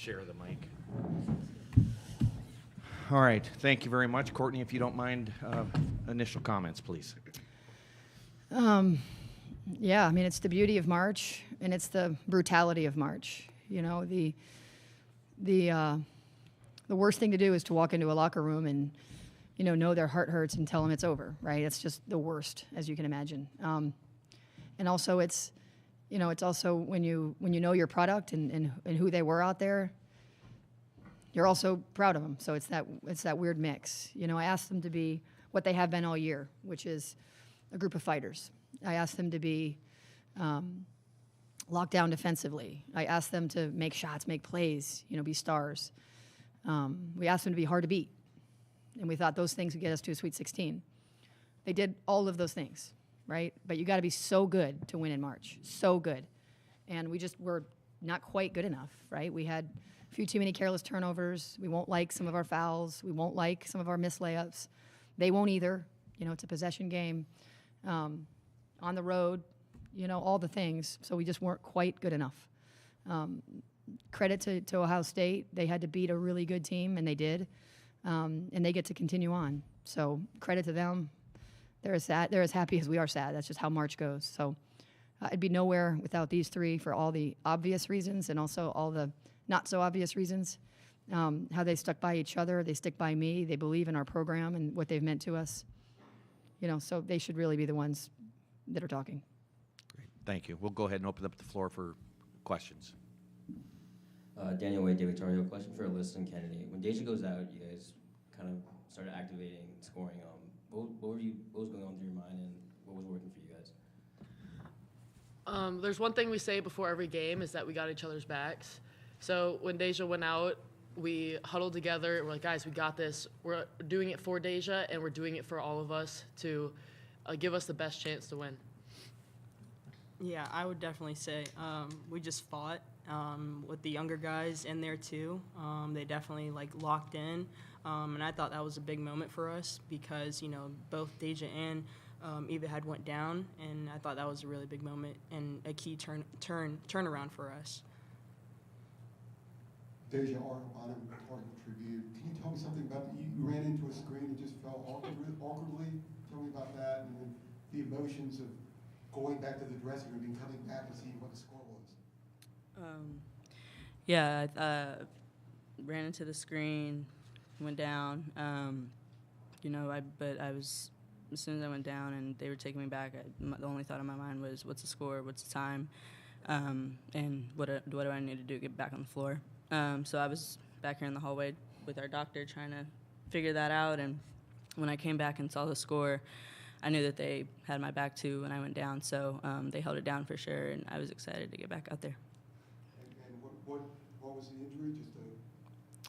share the mic. All right. Thank you very much. Courtney, if you don't mind, initial comments, please. Yeah, I mean, it's the beauty of March, and it's the brutality of March. You know, the worst thing to do is to walk into a locker room and, you know their heart hurts and tell them it's over, right? It's just the worst, as you can imagine. And also, it's also when you know your product and who they were out there, you're also proud of them. So it's that weird mix. You know, I asked them to be what they have been all year, which is a group of fighters. I asked them to be locked down defensively. I asked them to make shots, make plays, be stars. We asked them to be hard to beat. And we thought those things would get us to a Sweet 16. They did all of those things, right? But you got to be so good to win in March, so good. And we just were not quite good enough, right? We had a few too many careless turnovers. We won't like some of our fouls. We won't like some of our missed layups. They won't either. It's a possession game. On the road, all the things. So we just weren't quite good enough. Credit to Ohio State. They had to beat a really good team, and they did. And they get to continue on. So credit to them. They're as happy as we are sad. That's just how March goes. So I'd be nowhere without these three for all the obvious reasons and also all the not so obvious reasons. How they stuck by each other. They stick by me. They believe in our program and what they've meant to us. So they should really be the ones that are talking. Great. Thank you. We'll go ahead and open up the floor for questions. Daniel Wade, David Tarrio. Question for Alyssa and Kennedy. When Deja goes out, you guys kind of started activating, scoring. What was going on through your mind, and what was working for you guys? There's one thing we say before every game is that we got each other's backs. So when Deja went out, we huddled together and we're like, guys, we got this. We're doing it for Deja, and we're doing it for all of us to give us the best chance to win. Yeah, I would definitely say we just fought with the younger guys in there too. They definitely locked in, and I thought that was a big moment for us because both Deja and Eva had went down, and I thought that was a really big moment and a key turnaround for us. Deja Arnold, Cardinal Tribune. Can you tell me something about you ran into a screen and just fell awkwardly? Tell me about that, and then the emotions of going back to the dressing room and coming back and seeing what the score was. Yeah, I ran into the screen, went down. But I was, as soon as I went down and they were taking me back, the only thought in my mind was, what's the score, what's the time, and what do I need to do to get back on the floor? So I was back here in the hallway with our doctor trying to figure that out, and when I came back and saw the score, I knew that they had my back too when I went down, so they held it down for sure, and I was excited to get back out there. And what was the injury? Just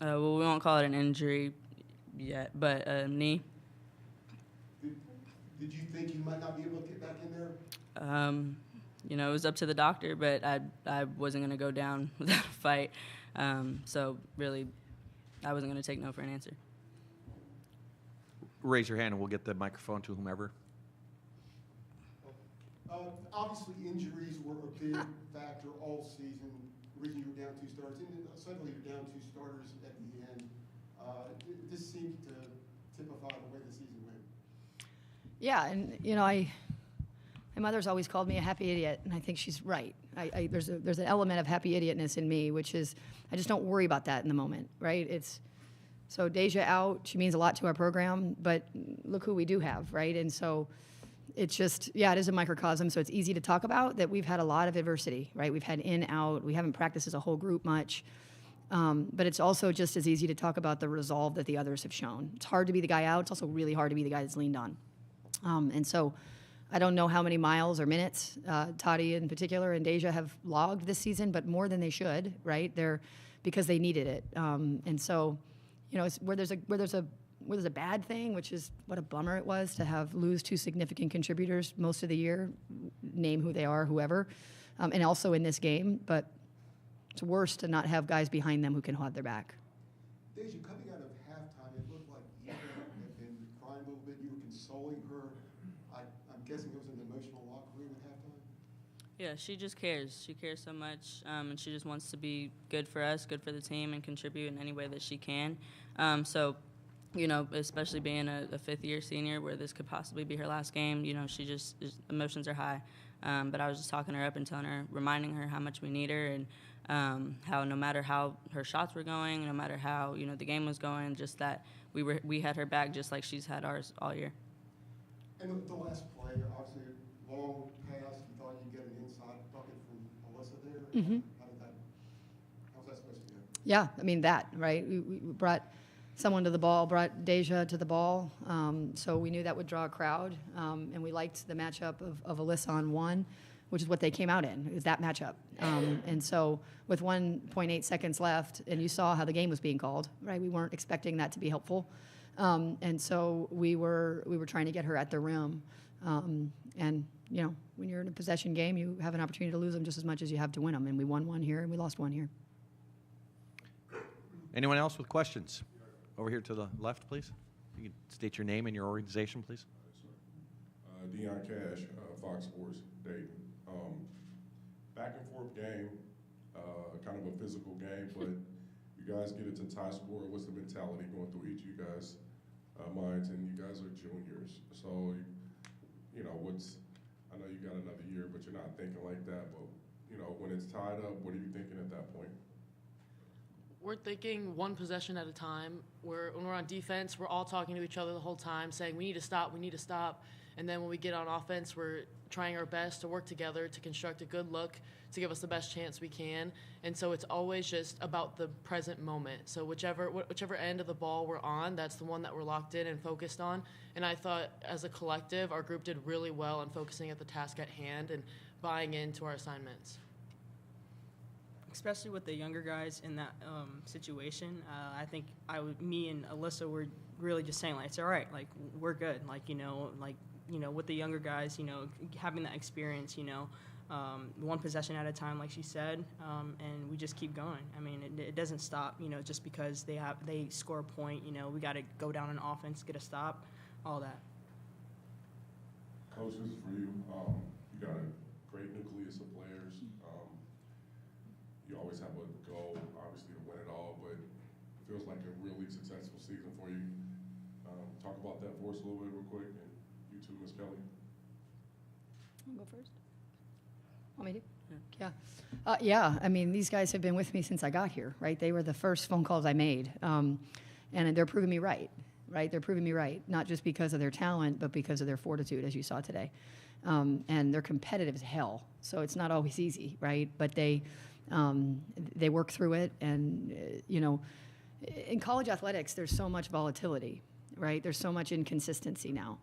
well, we won't call it an injury yet, but a knee. Did you think you might not be able to get back in there? It was up to the doctor, but I wasn't going to go down without a fight, so really I wasn't going to take no for an answer. Raise your hand and we'll get the microphone to whomever. Obviously, injuries were a big factor all season. The reason you were down 2 starters, and then suddenly you're down 2 starters at the end. This seemed to typify the way the season went. Yeah, and my mother's always called me a happy idiot, and I think she's right. There's an element of happy idiotness in me, which is I just don't worry about that in the moment, right? So Deja out, she means a lot to our program, but look who we do have, right? And so it's just, it is a microcosm, so it's easy to talk about that we've had a lot of adversity, right? We've had in, out, we haven't practiced as a whole group much, but it's also just as easy to talk about the resolve that the others have shown. It's hard to be the guy out, it's also really hard to be the guy that's leaned on. And so I don't know how many miles or minutes Toddy in particular and Deja have logged this season, but more than they should, right? Because they needed it. And so, it's where there's a bad thing, which is what a bummer it was to lose 2 significant contributors most of the year, name who they are, whoever, and also in this game. But it's worse to not have guys behind them who can hold their back. Deja, coming out of halftime, it looked like Eva had been crying a little bit. You were consoling her. I'm guessing it was an emotional locker room at halftime? Yeah, she just cares. She cares so much, and she just wants to be good for us, good for the team, and contribute in any way that she can. So, you know, especially being a fifth-year senior where this could possibly be her last game, you know, emotions are high. But I was just talking her up and telling her, reminding her how much we need her and how no matter how her shots were going, no matter how, you know, the game was going, just that we had her back just like she's had ours all year. And the last play, obviously, long pass, you thought you'd get an inside bucket from Alyssa there. How was that supposed to go? Yeah, I mean that, right? We brought someone to the ball, brought Deja to the ball, so we knew that would draw a crowd, and we liked the matchup of Alyssa on one, which is what they came out in, is that matchup. And so with 1.8 seconds left, and you saw how the game was being called, right? We weren't expecting that to be helpful. And so we were trying to get her at the rim. And, you know, when you're in a possession game, you have an opportunity to lose them just as much as you have to win them. And we won one here and we lost one here. Anyone else with questions? Over here to the left, please. You can state your name and your organization, please. Deion Cash, Fox Sports, Dayton. Back and forth game, kind of a physical game, but you guys get it to tie score. What's the mentality going through each of you guys' minds? And you guys are juniors, so you know I know you got another year, but you're not thinking like that. But you know, when it's tied up, what are you thinking at that point? We're thinking one possession at a time. When we're on defense, we're all talking to each other the whole time, saying we need to stop, we need to stop. And then when we get on offense, we're trying our best to work together to construct a good look to give us the best chance we can. And so it's always just about the present moment. So whichever end of the ball we're on, that's the one that we're locked in and focused on. And I thought as a collective, our group did really well in focusing at the task at hand and buying into our assignments. Especially with the younger guys in that situation, I think me and Alyssa were really just saying, like, it's all right, like, we're good, with the younger guys, you know, having that experience, you know, one possession at a time, like she said, and we just keep going. I mean, it doesn't stop, you know, just because they score a point, you know, we got to go down on offense, get a stop, all that. Coach, this is for you. You got a great nucleus of players. You always have a goal, obviously, to win it all, but it feels like a really successful season for you. Talk about that for us a little bit real quick, and you too, Ms. Kelly. I'll go first. Want me to? Yeah. Yeah, I mean, these guys have been with me since I got here, right? They were the first phone calls I made, and they're proving me right? They're proving me right, not just because of their talent, but because of their fortitude, as you saw today. And they're competitive as hell, so it's not always easy, right? But they work through it, and you know, in college athletics, there's so much volatility, right? There's so much inconsistency now.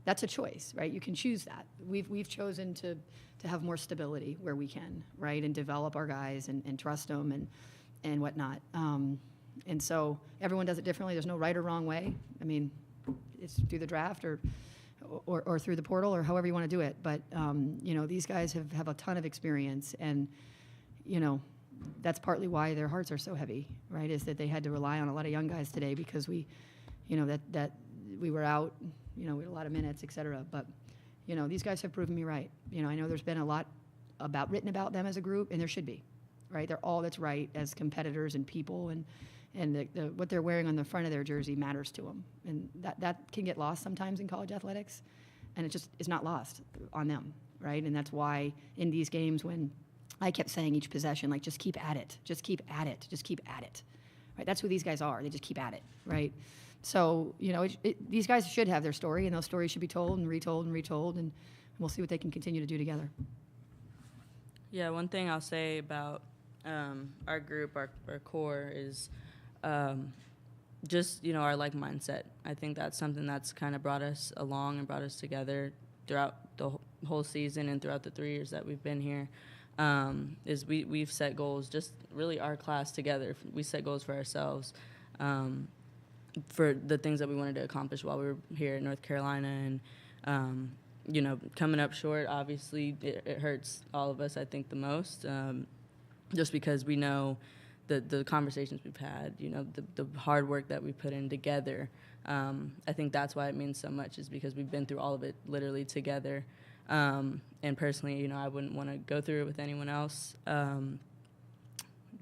That's a choice, right? You can choose that. We've chosen to have more stability where we can, right, and develop our guys and trust them and whatnot. And so everyone does it differently. There's no right or wrong way. I mean, it's through the draft or through the portal or however you want to do it. But you know, these guys have a ton of experience, and you know, that's partly why their hearts are so heavy, right? Is that they had to rely on a lot of young guys today because we were out, you know, we had a lot of minutes, et cetera. But, you know, these guys have proven me right. You know, I know there's been a lot written about them as a group, and there should be, right? They're all that's right as competitors and people, and what they're wearing on the front of their jersey matters to them. And that can get lost sometimes in college athletics, and it just is not lost on them, right? And that's why in these games when I kept saying each possession, like, just keep at it, just keep at it, just keep at it, right? That's who these guys are. They just keep at it, right? So, you know, these guys should have their story, and those stories should be told and retold and retold, and we'll see what they can continue to do together. Yeah, one thing I'll say about our group, our core, is just, you know, our like mindset. I think that's something that's kind of brought us along and brought us together throughout the whole season and throughout the 3 years that we've been here. Is we've set goals, just really our class together. We set goals for ourselves for the things that we wanted to accomplish while we were here in North Carolina. And, you know, coming up short, obviously, it hurts all of us, I think, the most, just because we know the conversations we've had, you know, the hard work that we put in together. I think that's why it means so much, is because we've been through all of it literally together. And personally, you know, I wouldn't want to go through it with anyone else. God,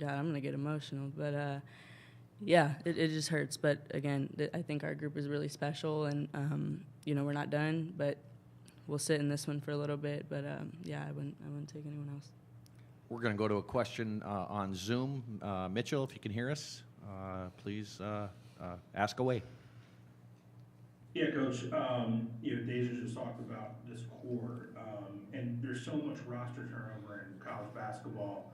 I'm going to get emotional. But, yeah, it just hurts. But, again, I think our group is really special. And, you know, we're not done. But we'll sit in this one for a little bit. But, yeah, I wouldn't take anyone else. We're going to go to a question on Zoom. Mitchell, if you can hear us, please ask away. Yeah, Coach. You know, Deja just talked about this core, and there's so much roster turnover in college basketball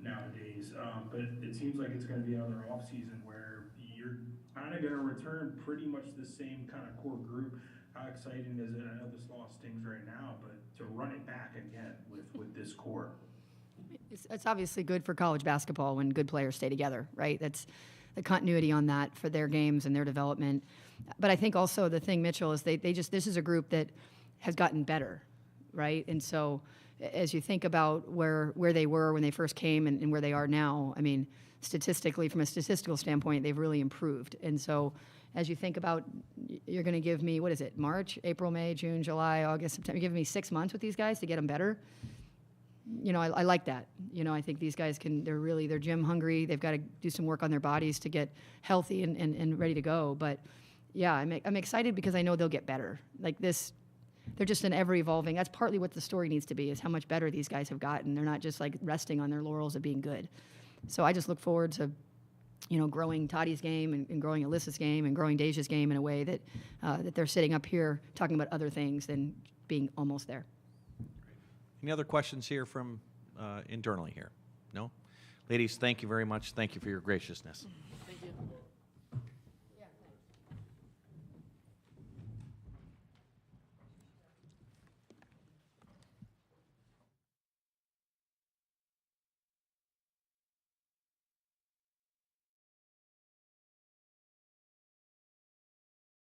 nowadays. But it seems like it's going to be another offseason where you're kind of going to return pretty much the same kind of core group. How exciting is it? I know this loss stings right now, but to run it back again with this core. It's obviously good for college basketball when good players stay together, right? That's the continuity on that for their games and their development. But I think also the thing, Mitchell, is they just, this is a group that has gotten better, right? And so as you think about where they were when they first came and where they are now, I mean, statistically, from a statistical standpoint, they've really improved. And so as you think about, you're going to give me, what is it, March, April, May, June, July, August, September, you're giving me 6 months with these guys to get them better. You know, I like that. You know, I think these guys they're gym hungry. They've got to do some work on their bodies to get healthy and ready to go. But yeah, I'm excited because I know they'll get better. Like this, they're just an ever evolving. That's partly what the story needs to be, is how much better these guys have gotten. They're not just like resting on their laurels of being good. So I just look forward to, you know, growing Toddy's game and growing Alyssa's game and growing Deja's game in a way that that they're sitting up here talking about other things than being almost there. Any other questions here from internally here? No? Ladies, thank you very much. Thank you for your graciousness.